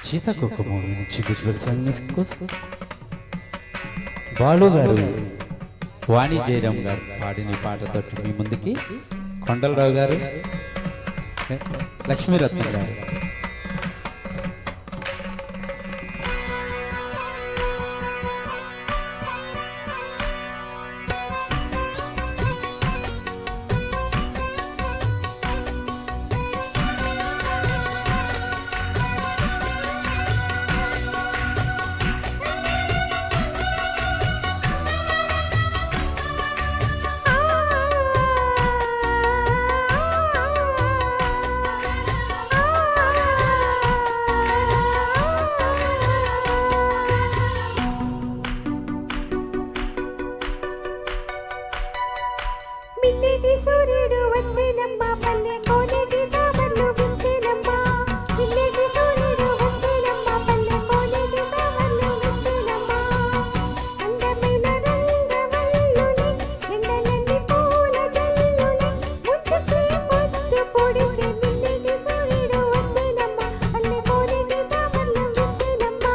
సీతాకోక మూవీ నుంచి visual song కోసం బాలు గారు వాణి జయరాం గారు పాడిన పాటతో మీ ముందుకి కొండలరావు గారు లక్ష్మీరత్న గారు సూర్యుడు వచ్చేనమ్మ పల్లె కోనేటి తామరలు విచ్చేనమ్మ పిల్లటి సూర్యుడు వచ్చేనమ్మ పల్లె కోనేటి తామరలు విచ్చేనమ్మ అందమైన రంగవల్లులే ఎండలన్నీ పూల జల్లులే ముద్దుకి ముద్దు పొడిచే పిల్లటి సూర్యుడు వచ్చేనమ్మ పల్లె కోనేటి తామరలు విచ్చేనమ్మ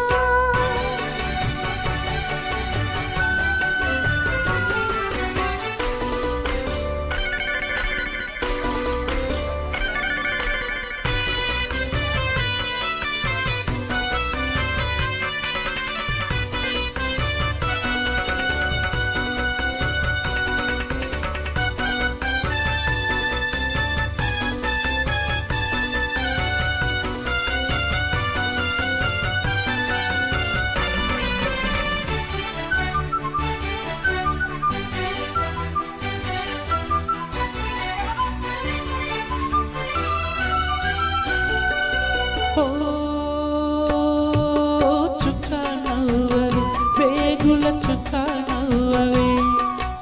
చుక్క నవ్వవే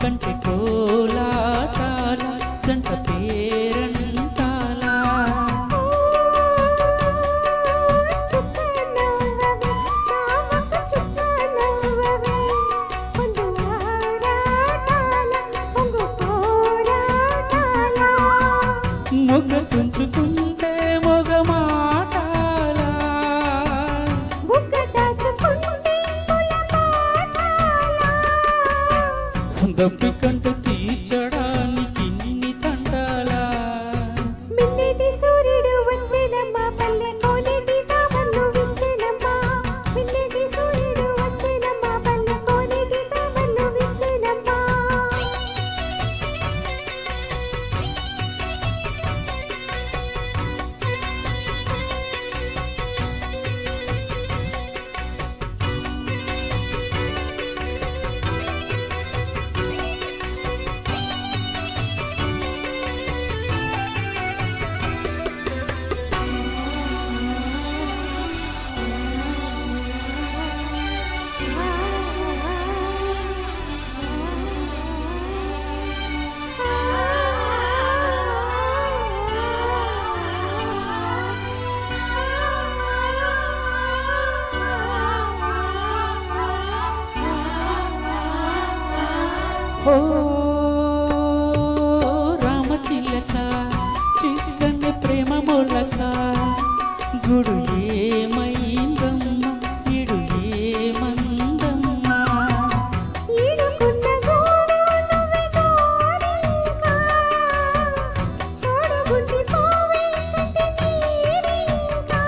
కంటి కోలాటాల జంట పేరంటాల చుక్క నవ్వవే నామక చుక్క నవ్వవే పొంగు ఆరాటాల పొంగు పోరాటాల మొగ్గ తుంచుకుంటే మొగ మాటాల బుగ్గ దాచుకుంటే దప్పికంట తీర్చడానికి ఇన్ని తండాలా మిన్నటి సూర్యుడు వచ్చేనమ్మ పల్లె కోనేటి తామరలు విచ్చేనమ్మ మిన్నటి సూర్యుడు వచ్చేనమ్మ పల్లె కోనేటి తామరలు విచ్చేనమ్మ ఓ రామచిలక చిక్కని ప్రేమ మొలక గుడు ఏమైందమ్మ ఇడు ఏమందమ్మ ఈడుకున్న గోడు నువ్వే గోరింకా తోడుగుండి పోవే కంటి నీరింకా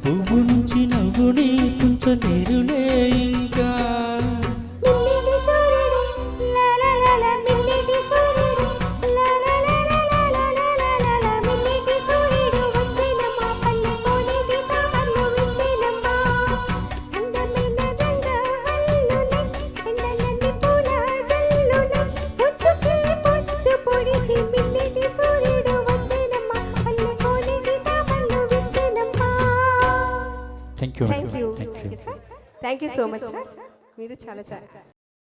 పువ్వు నుంచి నవ్వుని తుంచలేరులే ఇంకా మిన్నటి సూర్యుడు లాలాలాల మిన్నటి సూర్యుడు లాలాలాల మిన్నటి సూర్యుడు వచ్చేనమ్మ పల్లె కోనేటి తామరలు విచ్చేనమ్మ అందమైన రంగవల్లులే ఎండలన్నీ పూల జల్లులే ముద్దుకి ముద్దు పొడిచి మిన్నటి సూర్యుడు వచ్చేనమ్మ పల్లె కోనేటి తామరలు విచ్చేనమ్మ thank you thank you sir thank you so much sir మీరు చాలా